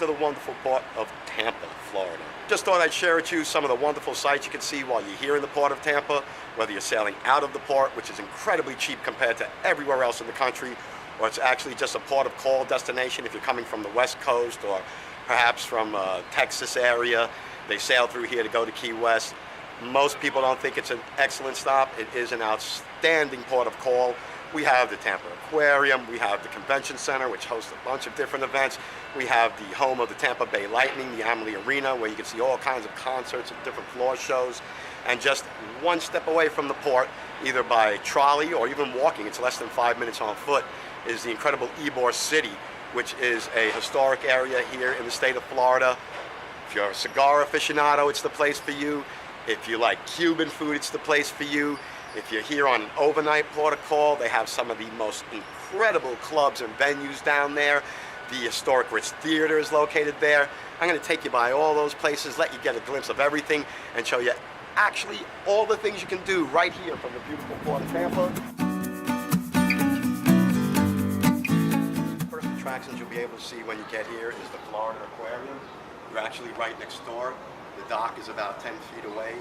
to the wonderful port of Tampa, Florida. Just thought I'd share with you some of the wonderful sights you can see while you're here in the Port of Tampa, whether you're sailing out of the port, which is incredibly cheap compared to everywhere else in the country, or it's actually just a port of call destination if you're coming from the West Coast or perhaps from Texas area. They sail through here to go to Key West. Most people don't think it's an excellent stop. It is an outstanding port of call. We have the Tampa Aquarium, we have the Convention Center, which hosts a bunch of different events. We have the home of the Tampa Bay Lightning, the Amalie Arena, where you can see all kinds of concerts and different floor shows. And just one step away from the port, either by trolley or even walking, it's less than 5 minutes on foot, is the incredible Ybor City, which is a historic area here in the state of Florida. If you're a cigar aficionado, it's the place for you. If you like Cuban food, it's the place for you. If you're here on an overnight port of call, they have some of the most incredible clubs and venues down there. The historic Ritz Theater is located there. I'm going to take you by all those places, let you get a glimpse of everything, and show you actually all the things you can do right here from the beautiful Port of Tampa. First attractions you'll be able to see when you get here is the Florida Aquarium. You're actually right next door. The dock is about 10 feet away.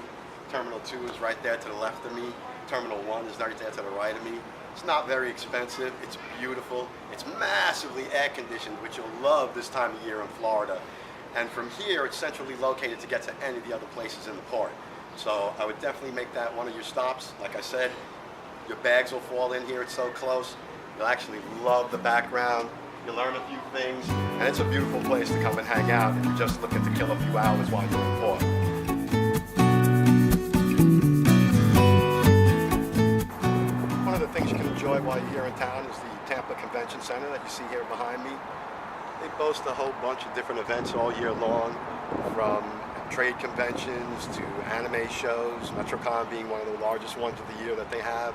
Terminal 2 is right there to the left of me. Terminal 1 is right there to the right of me. It's not very expensive. It's beautiful. It's massively air conditioned, which you'll love this time of year in Florida. And from here, it's centrally located to get to any of the other places in the port. So I would definitely make that one of your stops. Like I said, your bags will fall in here. It's so close. You'll actually love the background. You'll learn a few things. And it's a beautiful place to come and hang out if you're just looking to kill a few hours while you're in port. Things you can enjoy while you're here in town is the Tampa Convention Center that you see here behind me. They boast a whole bunch of different events all year long, from trade conventions to anime shows, MetroCon being one of the largest ones of the year that they have.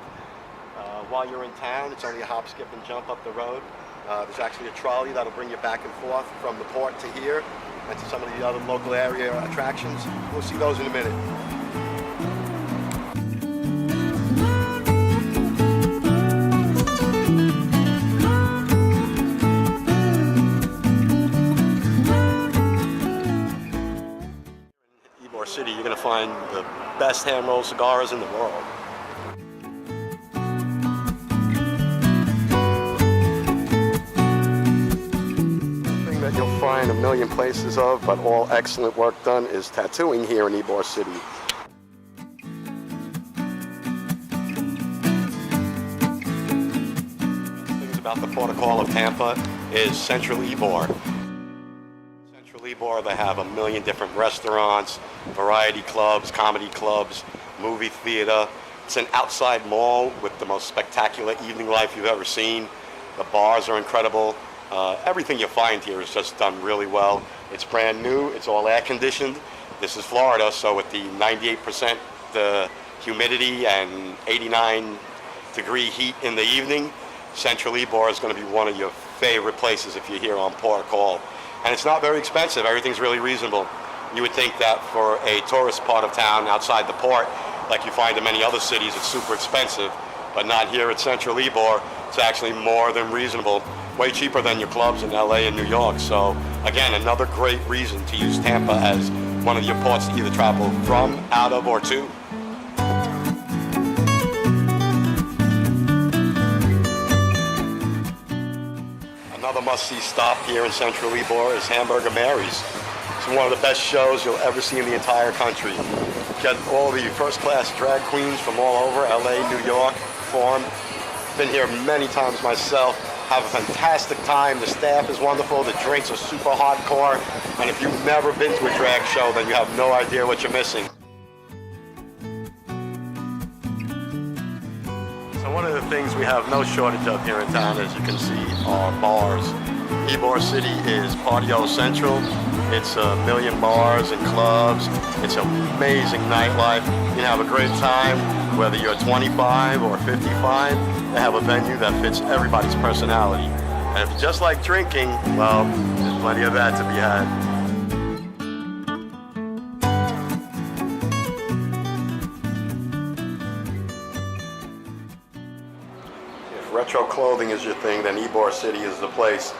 While you're in town, it's only a hop, skip, and jump up the road. There's actually a trolley that'll bring you back and forth from the port to here and to some of the other local area attractions. We'll see those in a minute. Ybor City, you're going to find the best hand-rolled cigars in the world. The thing that you'll find a million places of, but all excellent work done, is tattooing here in Ybor City. The things about the Port of Call of Tampa is Central Ybor. Ybor, they have a million different restaurants, variety clubs, comedy clubs, movie theater. It's an outside mall with the most spectacular evening life you've ever seen. The bars are incredible. Everything you find here is just done really well. It's brand new. It's all air conditioned. This is Florida, so with the 98% humidity and 89-degree heat in the evening, Central Ybor is going to be one of your favorite places if you're here on port of call. And it's not very expensive. Everything's really reasonable. You would think that for a tourist part of town outside the port, like you find in many other cities, it's super expensive, but not here at Central Ybor. It's actually more than reasonable, way cheaper than your clubs in LA and New York. So again, another great reason to use Tampa as one of your ports to either travel from, out of, or to. Another must-see stop here in Central Ybor is Hamburger Mary's. It's one of the best shows you'll ever see in the entire country. Get all the first-class drag queens from all over, LA, New York, perform. Been here many times myself. Have a fantastic time. The staff is wonderful. The drinks are super hardcore. And if you've never been to a drag show, then you have no idea what you're missing. So one of the things we have no shortage of here in town, as you can see, are bars. Ybor City is Patio Central. It's a million bars and clubs. It's an amazing nightlife. You can have a great time, whether you're 25 or 55. They have a venue that fits everybody's personality. And if you just like drinking, well, there's plenty of that to be had. Retro clothing is your thing, then Ybor City is the place.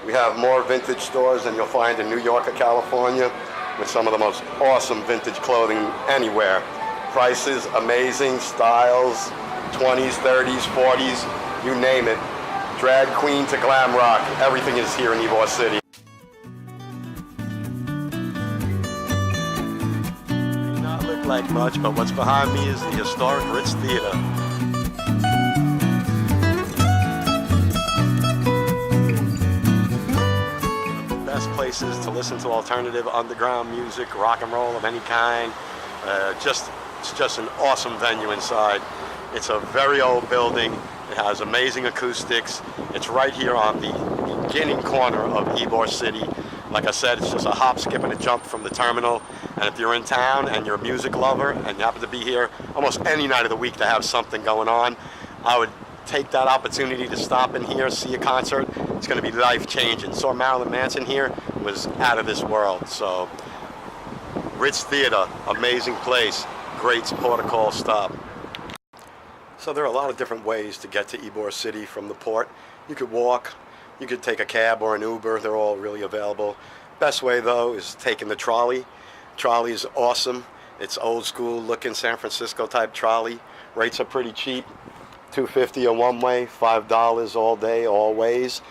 We have more vintage stores than you'll find in New York or California, with some of the most awesome vintage clothing anywhere. Prices amazing, styles, 20s, 30s, 40s, you name it. Drag queen to glam rock, everything is here in Ybor City. May not look like much, but what's behind me is the historic Ritz Theater. Best places to listen to alternative underground music, rock and roll of any kind. It's just an awesome venue inside. It's a very old building. It has amazing acoustics. It's right here on the beginning corner of Ybor City. Like I said, it's just a hop, skip, and a jump from the terminal. And if you're in town and you're a music lover and you happen to be here almost any night of the week to have something going on, I would take that opportunity to stop in here, see a concert. It's going to be life-changing. Saw Marilyn Manson here, was out of this world. So, Ritz Theater, amazing place, great port of call stop. So there are a lot of different ways to get to Ybor City from the port. You could walk, you could take a cab or an Uber, they're all really available. Best way though is taking the trolley. Trolley is awesome. It's old school looking San Francisco type trolley. Rates are pretty cheap. $2.50 a one way, $5 all day, all ways.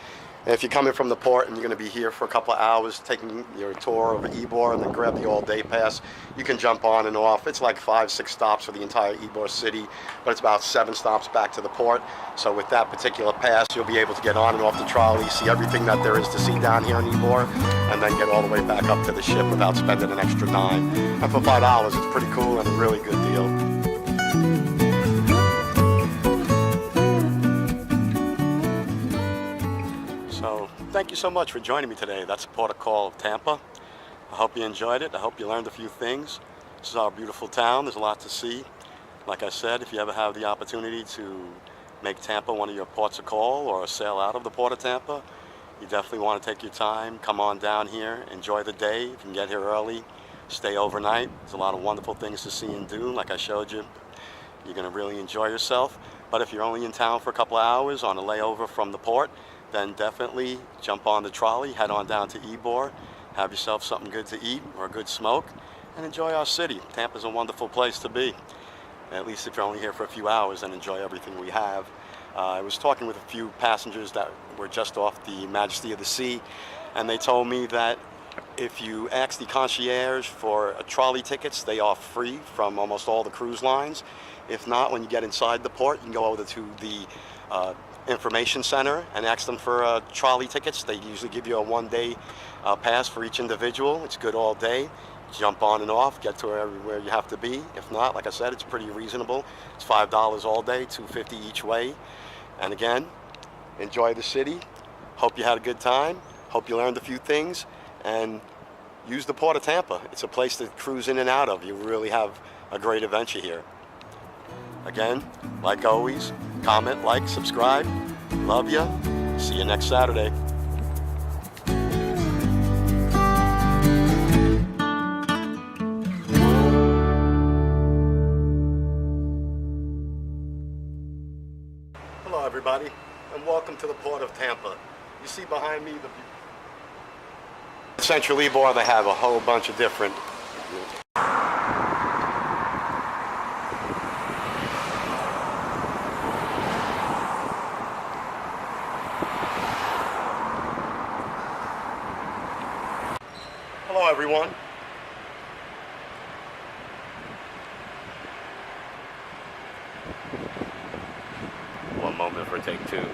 And if you're coming from the port and you're going to be here for a couple of hours taking your tour of Ybor and then grab the all-day pass, you can jump on and off. It's like 5-6 stops for the entire Ybor City, but it's about 7 stops back to the port. So with that particular pass, you'll be able to get on and off the trolley, see everything that there is to see down here in Ybor, and then get all the way back up to the ship without spending an extra dime. And for $5, it's pretty cool and a really good deal. So thank you so much for joining me today. That's Port of Tampa. I hope you enjoyed it. I hope you learned a few things. This is our beautiful town. There's a lot to see. Like I said, if you ever have the opportunity to make Tampa one of your ports of call or sail out of the Port of Tampa, you definitely want to take your time, come on down here, enjoy the day. You can get here early, stay overnight. There's a lot of wonderful things to see and do. Like I showed you, you're going to really enjoy yourself. But if you're only in town for a couple of hours on a layover from the port, then definitely jump on the trolley, head on down to Ybor, have yourself something good to eat or a good smoke, and enjoy our city. Tampa's a wonderful place to be, at least if you're only here for a few hours, and enjoy everything we have. I was talking with a few passengers that were just off the Majesty of the Sea, and they told me that if you ask the concierge for trolley tickets, they are free from almost all the cruise lines. If not, when you get inside the port, you can go over to the information center and ask them for trolley tickets. They usually give you a one-day pass for each individual. It's good all day. Jump on and off, get to everywhere you have to be. If not, like I said, it's pretty reasonable. It's $5 all day, $2.50 each way. And again, enjoy the city. Hope you had a good time. Hope you learned a few things. And use the Port of Tampa. It's a place to cruise in and out of. You really have a great adventure here. Again, like always, comment, like, subscribe. Love ya. See you next Saturday. Hello everybody, and welcome to the Port of Tampa. You see behind me the Central Ybor, they have a whole bunch of different Hello everyone. One moment for take two.